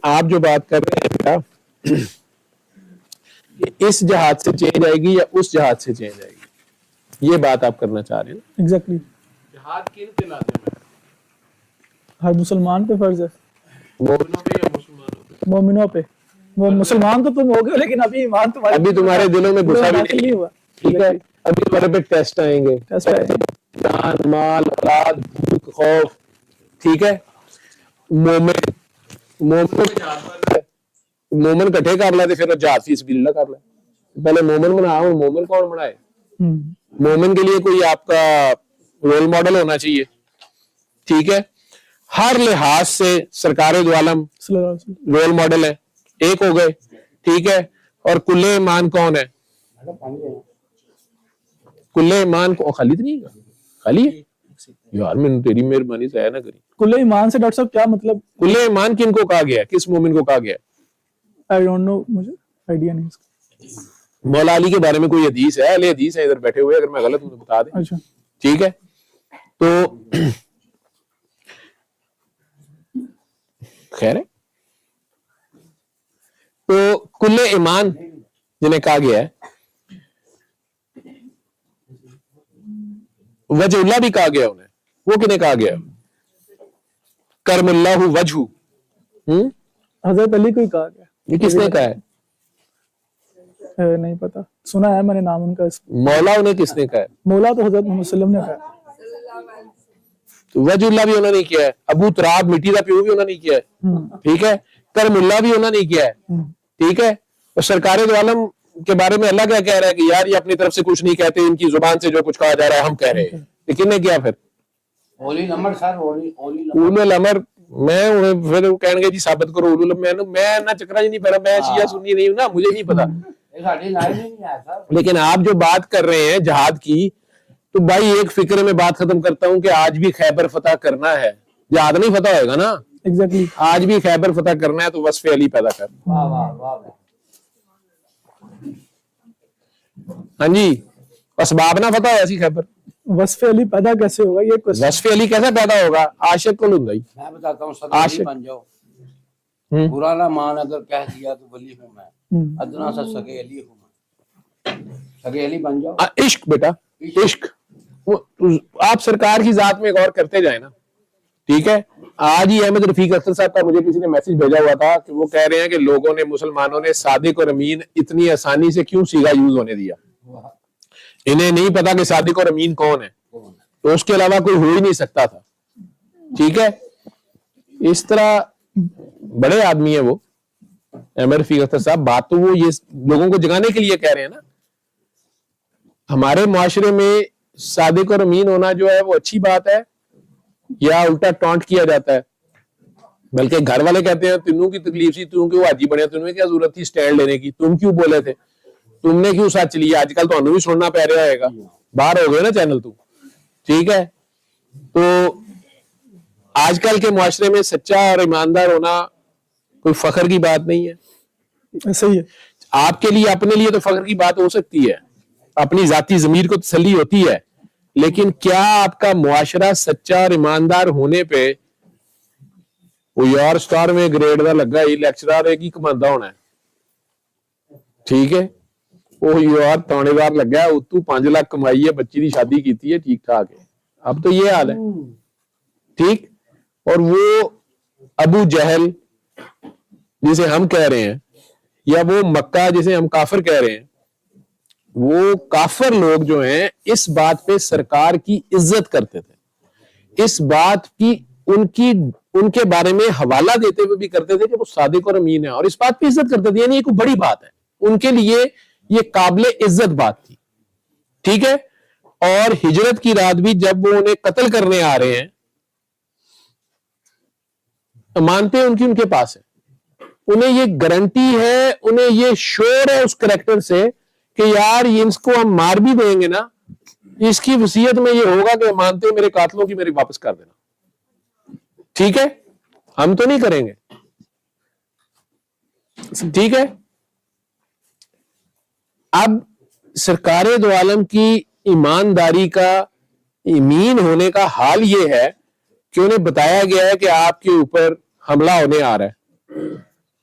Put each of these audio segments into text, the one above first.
آپ جو بات کر رہے ہیں بیٹا کہ اس جہاد سے چینج آئے گی یا اس جہاد سے چینج آئے گی، یہ بات آپ کرنا چاہ رہے ہیں. ایگزیکٹلی. جہاد کن پہ لازم ہے؟ ہر مسلمان پہ فرض ہے. مومنوں پہ یا مسلمانوں پہ؟ مومنوں پہ. وہ مسلمان تو تم ہو گئے لیکن ابھی ایمان تمہارے ابھی تمہارے دلوں میں گھسا بھی نہیں ہوا. ٹھیک ہے، ابھی تمہارے پہ ٹیسٹ آئیں گے، جان مال اولاد بھوک خوف. ٹھیک ہے، مومن کٹھے کر لیتے پھر جہاد فی سبیل اللہ کر لے. پہلے مومن بنا. مومن کون بنائے؟ مومن کے لیے کوئی آپ کا رول ماڈل ہونا چاہیے. ٹھیک ہے، ہر لحاظ سے سرکار دو عالم رول ماڈل ہے. ایک ہو گئے. ٹھیک ہے، اور کل ایمان کون ہے؟ کل ایمان کو خالد نہیں ہے، خالی ہے یار. میں نے تیری مہربانی ضائع نہ کری. کل ایمان سے ڈاکٹر صاحب کیا مطلب؟ کل ایمان کن کو کہا گیا ہے؟ کس مومن کو کہا گیا ہے؟ I don't know, مجھے آئیڈیا نہیں. مولا علی کے بارے میں کوئی حدیث ہے؟ اہل حدیث ہے ادھر بیٹھے ہوئے، اگر میں غلط ہوں تو بتا دیں. اچھا ٹھیک ہے، تو خیر ہے. تو کل ایمان جنہیں کہا گیا ہے، وجہ اللہ بھی کہا گیا انہیں. وہ کنہیں کہا گیا؟ کرم اللہ وجہ. حضرت علی کو ہی کہا گیا. یہ کس نے کہا ہے؟ نہیں پتا، سنا ہے میں نے نام ان کا. مولا انہیں کس نے کہا ہے؟ مولا تو حضرت محمد صلی اللہ علیہ وسلم نے کہا. وجہ اللہ بھی انہوں نے کیا ہے. ابو تراب مٹی کا پیو بھی انہوں نے کیا ہے. ٹھیک ہے، کرم اللہ بھی انہوں نے کیا ہے. ٹھیک ہے، اور سرکار دو عالم کے بارے میں اللہ کیا کہہ رہا ہے کہ یار یہ اپنی طرف سے کچھ نہیں کہتے، ان کی زبان سے جو کچھ کہا جا رہا ہے ہم کہہ رہے ہیں. لیکن نے کیا پھر اولی الامر. میں انہیں پھر کہیں گے جی ثابت کرو اولو الامر. میں نہ چکرا جی نہیں پڑا، میں شیعہ سنی نہیں ہوں نا، مجھے نہیں پتا. لیکن آپ جو بات کر رہے ہیں جہاد کی، تو بھائی ایک فکر میں بات ختم کرتا ہوں کہ آج بھی خیبر فتح کرنا ہے. جہاد نہیں فتح ہوئے گا نا. ایگزیکٹلی. آج بھی خیبر فتح کرنا ہے تو وصف علی پیدا کر. ہاں جی، اسباب نہ فتح ہوا ایسی خیبر. وصف علی پیدا کیسے ہوگا؟ یہ وصف علی کیسے پیدا ہوگا؟ عاشق کو لوں گا. میں بتاتا ہوں، صدر بن جاؤ، برا نہ مان اگر کہہ دیا تو ولی ہوں میں، ادنا سا سگے علی ہوں میں. سگے علی بن جاؤ. عشق بیٹا، عشق. آپ سرکار کی ذات میں غور کرتے جائیں نا. ٹھیک ہے، آج ہی احمد رفیق اختر صاحب کا مجھے کسی نے میسج بھیجا ہوا تھا کہ وہ کہہ رہے ہیں کہ لوگوں نے، مسلمانوں نے صادق اور امین اتنی آسانی سے کیوں صیغہ یوز ہونے دیا. انہیں نہیں پتا کہ صادق اور امین کون ہے، تو اس کے علاوہ کوئی ہو ہی نہیں سکتا تھا. ٹھیک ہے، اس طرح بڑے آدمی ہیں وہ احمد رفیق اختر صاحب. بات تو وہ یہ لوگوں کو جگانے کے لیے کہہ رہے ہیں نا. ہمارے معاشرے میں صادق اور امین ہونا جو ہے وہ اچھی بات ہے یا الٹا ٹونٹ کیا جاتا ہے؟ بلکہ گھر والے کہتے ہیں تنوں کی تکلیف سی، تم کیوں حاجی بنے، تمہیں کیا ضرورت تھی سٹینڈ لینے کی، تم کیوں بولے تھے، تم نے کیوں سچ لیا. آج کل تو انہوں بھی سننا پہ رہا ہوئے گا، باہر ہو گئے نا چینل تو. ٹھیک ہے، تو آج کل کے معاشرے میں سچا اور ایماندار ہونا کوئی فخر کی بات نہیں ہے. صحیح ہے. آپ کے لیے، اپنے لیے تو فخر کی بات ہو سکتی ہے، اپنی ذاتی ضمیر کو تسلی ہوتی ہے. لیکن کیا آپ کا معاشرہ سچا اور ایماندار ہونے پہ وہ یار سٹار میں گریڈ دا لگا ہی لیکچرار ایک ہی کماندہ ہونا ہے؟ ٹھیک ہے، وہ یار تانے دار لگا ہے، اتو 5 لاکھ کمائی ہے، بچی دی شادی کیتی ہے، ٹھیک ٹھاک ہے. اب تو یہ حال ہے. ٹھیک، اور وہ ابو جہل جسے ہم کہہ رہے ہیں، یا وہ مکہ جسے ہم کافر کہہ رہے ہیں، وہ کافر لوگ جو ہیں اس بات پہ سرکار کی عزت کرتے تھے. اس بات کی ان کے بارے میں حوالہ دیتے ہوئے بھی کرتے تھے کہ وہ صادق اور امین ہے، اور اس بات پہ عزت کرتے تھے. یعنی یہ کوئی بڑی بات ہے ان کے لیے، یہ قابل عزت بات تھی. ٹھیک ہے، اور ہجرت کی رات بھی جب وہ انہیں قتل کرنے آ رہے ہیں، مانتے ہیں ان کے پاس ہے. انہیں یہ گارنٹی ہے، انہیں یہ شور ہے اس کریکٹر سے کہ یار یہ اس کو ہم مار بھی دیں گے نا، اس کی وصیت میں یہ ہوگا کہ مانتے ہیں میرے قاتلوں کی میری واپس کر دینا. ٹھیک ہے، ہم تو نہیں کریں گے. ٹھیک ہے، اب سرکار دو عالم کی ایمانداری کا، امین ہونے کا حال یہ ہے کہ انہیں بتایا گیا ہے کہ آپ کے اوپر حملہ ہونے آ رہا ہے.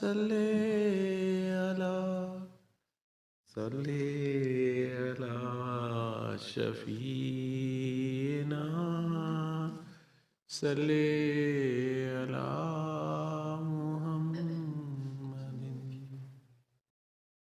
صلی علی شفیعنا صلی علی